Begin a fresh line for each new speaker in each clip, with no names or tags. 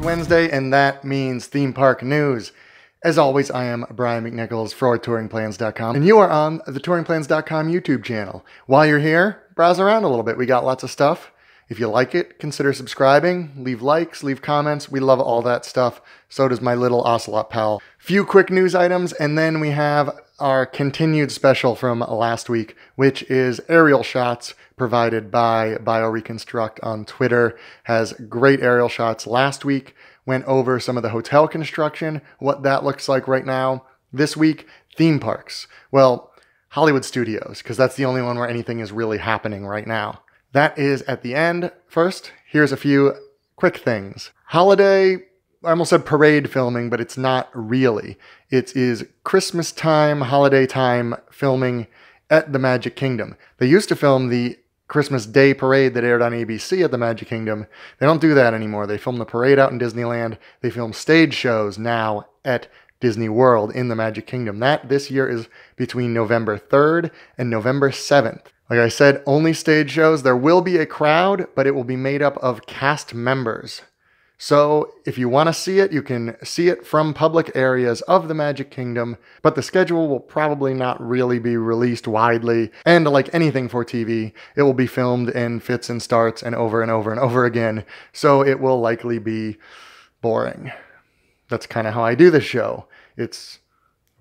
Wednesday, and that means theme park news. As always, I am Brian McNichols for touringplans.com, and you are on the touringplans.com YouTube channel. While you're here, browse around a little bit. We got lots of stuff. If you like it, consider subscribing, leave likes, leave comments. We love all that stuff. So does my little ocelot pal. Few quick news items, and then we have our continued special from last week, which is aerial shots provided by BioReconstruct on Twitter. Has great aerial shots. Last week, went over some of the hotel construction, what that looks like right now. This week, theme parks. Well, Hollywood Studios, because that's the only one where anything is really happening right now. That is at the end. First, here's a few quick things. Holiday, I almost said parade filming, but it's not really. It is Christmas time, holiday time filming at the Magic Kingdom. They used to film the Christmas Day parade that aired on ABC at the Magic Kingdom. They don't do that anymore. They film the parade out in Disneyland. They film stage shows now at Disney World in the Magic Kingdom. That this year is between November 3rd and November 7th. Like I said, only stage shows. There will be a crowd, but it will be made up of cast members. So if you want to see it, you can see it from public areas of the Magic Kingdom, but the schedule will probably not really be released widely. And like anything for TV, it will be filmed in fits and starts and over and over and over again. So it will likely be boring. That's kind of how I do this show. It's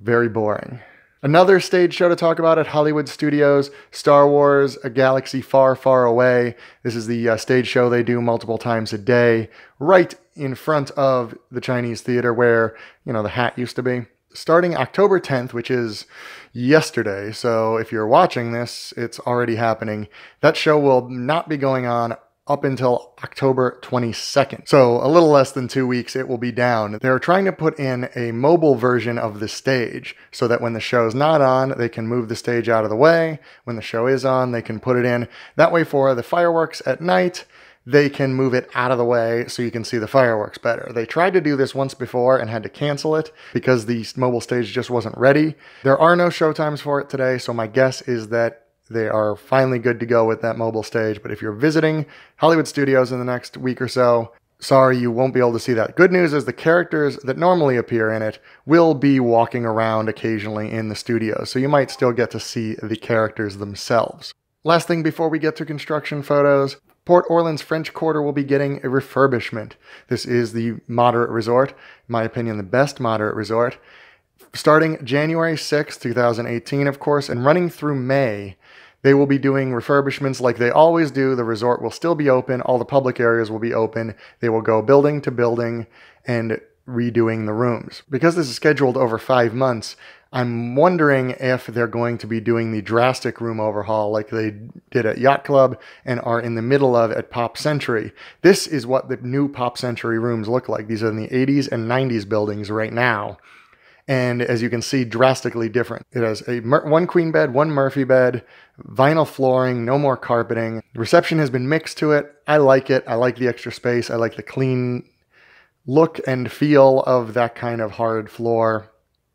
very boring. Another stage show to talk about at Hollywood Studios, Star Wars, A Galaxy Far, Far Away. This is the stage show they do multiple times a day, right in front of the Chinese theater where, you know, the hat used to be. Starting October 10th, which is yesterday, so if you're watching this, it's already happening. That show will not be going on up until October 22nd. So a little less than 2 weeks, it will be down. They're trying to put in a mobile version of the stage so that when the show's not on, they can move the stage out of the way. When the show is on, they can put it in. That way for the fireworks at night, they can move it out of the way so you can see the fireworks better. They tried to do this once before and had to cancel it because the mobile stage just wasn't ready. There are no showtimes for it today, so my guess is that they are finally good to go with that mobile stage. But if you're visiting Hollywood Studios in the next week or so, sorry, you won't be able to see that. Good news is the characters that normally appear in it will be walking around occasionally in the studio, so you might still get to see the characters themselves. Last thing before we get to construction photos, Port Orleans French Quarter will be getting a refurbishment. This is the moderate resort, in my opinion, the best moderate resort. Starting January 6th, 2018, of course, and running through May, they will be doing refurbishments like they always do. The resort will still be open. All the public areas will be open. They will go building to building and redoing the rooms. Because this is scheduled over 5 months, I'm wondering if they're going to be doing the drastic room overhaul like they did at Yacht Club and are in the middle of at Pop Century. This is what the new Pop Century rooms look like. These are in the 80s and 90s buildings right now. And as you can see, drastically different. It has one queen bed, one Murphy bed, vinyl flooring, no more carpeting. The reception has been mixed to it. I like it. I like the extra space. I like the clean look and feel of that kind of hard floor.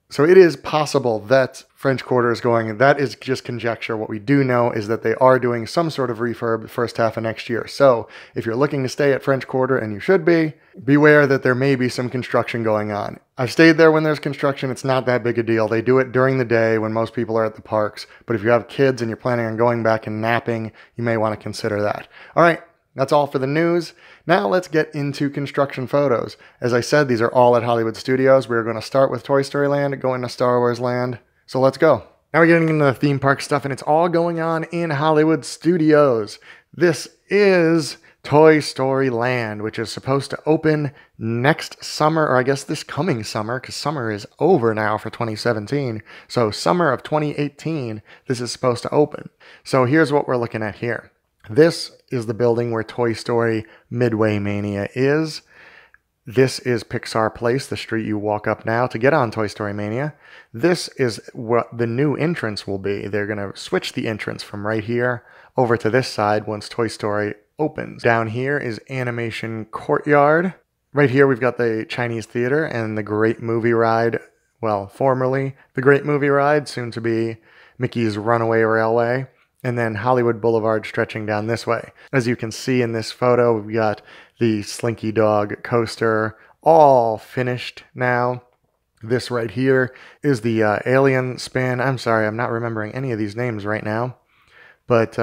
So it is possible that French Quarter is going, that is just conjecture. What we do know is that they are doing some sort of refurb the first half of next year. So if you're looking to stay at French Quarter, and you should be, beware that there may be some construction going on. I've stayed there when there's construction. It's not that big a deal. They do it during the day when most people are at the parks. But if you have kids and you're planning on going back and napping, you may want to consider that. All right. That's all for the news. Now let's get into construction photos. As I said, these are all at Hollywood Studios. We're going to start with Toy Story Land, go into Star Wars Land. So let's go. Now we're getting into the theme park stuff, and it's all going on in Hollywood Studios. This is Toy Story Land, which is supposed to open next summer, or I guess this coming summer, because summer is over now for 2017. So summer of 2018, this is supposed to open. So here's what we're looking at here. This is the building where Toy Story Midway Mania is. This is Pixar Place, the street you walk up now to get on Toy Story Mania. This is what the new entrance will be. They're going to switch the entrance from right here over to this side once Toy Story opens. Down here is Animation Courtyard. Right here we've got the Chinese Theater and the Great Movie Ride. Well, formerly the Great Movie Ride, soon to be Mickey's Runaway Railway. And then Hollywood Boulevard stretching down this way. As you can see in this photo, we've got the Slinky Dog coaster, all finished now. This right here is the alien spin. I'm sorry, I'm not remembering any of these names right now, but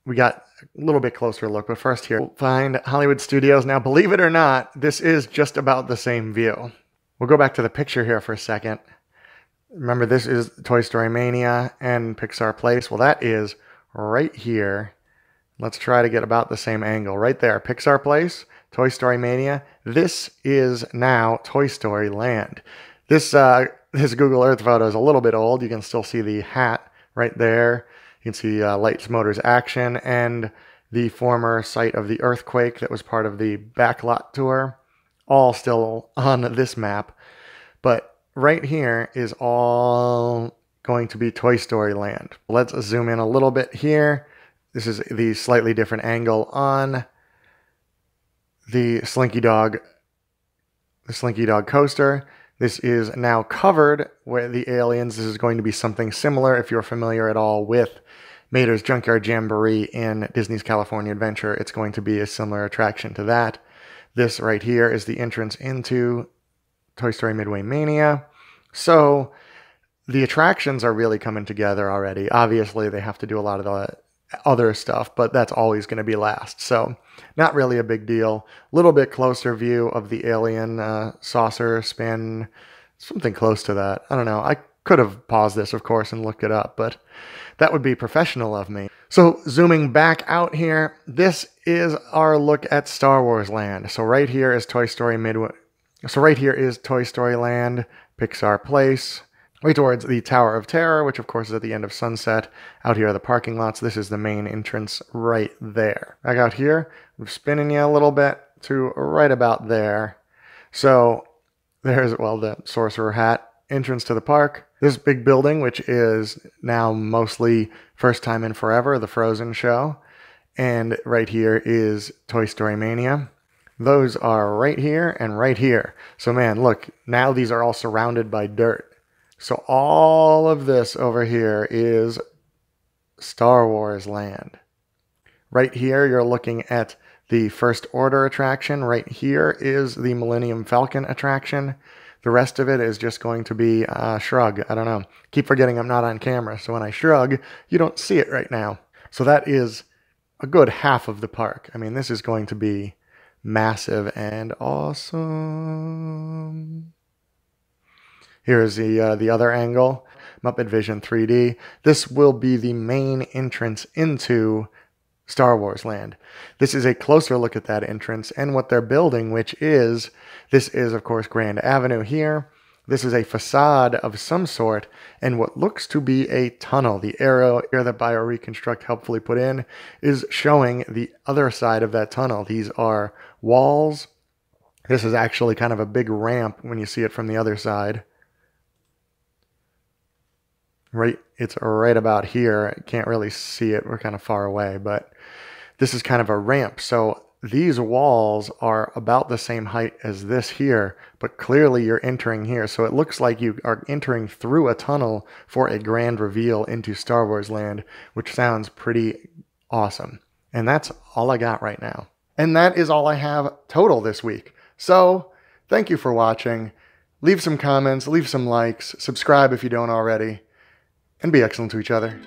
we got a little bit closer look. But first here, we'll find Hollywood Studios. Now, believe it or not, this is just about the same view. We'll go back to the picture here for a second. Remember, this is Toy Story Mania and Pixar Place. Well, that is right here. Let's try to get about the same angle. Right there, Pixar Place, Toy Story Mania. This is now Toy Story Land. This Google Earth photo is a little bit old. You can still see the hat right there. You can see Lights, Motors, Action, and the former site of the earthquake that was part of the backlot tour. All still on this map. But right here is all going to be Toy Story Land. Let's zoom in a little bit here. This is the slightly different angle on the Slinky Dog coaster. This is now covered with the aliens. This is going to be something similar if you're familiar at all with Mater's Junkyard Jamboree in Disney's California Adventure. It's going to be a similar attraction to that. This right here is the entrance into Toy Story Midway Mania. So the attractions are really coming together already. Obviously, they have to do a lot of the other stuff, but that's always going to be last. So not really a big deal. A little bit closer view of the alien saucer spin, something close to that. I don't know. I could have paused this, of course, and looked it up, but that would be professional of me. So zooming back out here, this is our look at Star Wars Land. So right here is Toy Story Midway. So right here is Toy Story Land, Pixar Place. Right towards the Tower of Terror, which of course is at the end of Sunset. Out here are the parking lots. This is the main entrance right there. Back out here, we're spinning you a little bit to right about there. So there's, well, the Sorcerer Hat entrance to the park. This big building, which is now mostly First Time in Forever, the Frozen show. And right here is Toy Story Mania. Those are right here and right here. So man, look, now these are all surrounded by dirt. So all of this over here is Star Wars Land. Right here, you're looking at the First Order attraction. Right here is the Millennium Falcon attraction. The rest of it is just going to be shrug. I don't know. Keep forgetting I'm not on camera, so when I shrug, you don't see it right now. So that is a good half of the park. I mean, this is going to be massive and awesome. Here's the other angle, Muppet Vision 3D. This will be the main entrance into Star Wars Land. This is a closer look at that entrance and what they're building, which is, this is of course Grand Avenue here. This is a facade of some sort and what looks to be a tunnel. The arrow here that BioReconstruct helpfully put in is showing the other side of that tunnel. These are walls. This is actually kind of a big ramp when you see it from the other side. Right, it's right about here. I can't really see it. We're kind of far away, but this is kind of a ramp. So these walls are about the same height as this here, but clearly you're entering here. So it looks like you are entering through a tunnel for a grand reveal into Star Wars Land, which sounds pretty awesome. And that's all I got right now. And that is all I have total this week. So thank you for watching. Leave some comments, leave some likes, subscribe if you don't already. And be excellent to each other.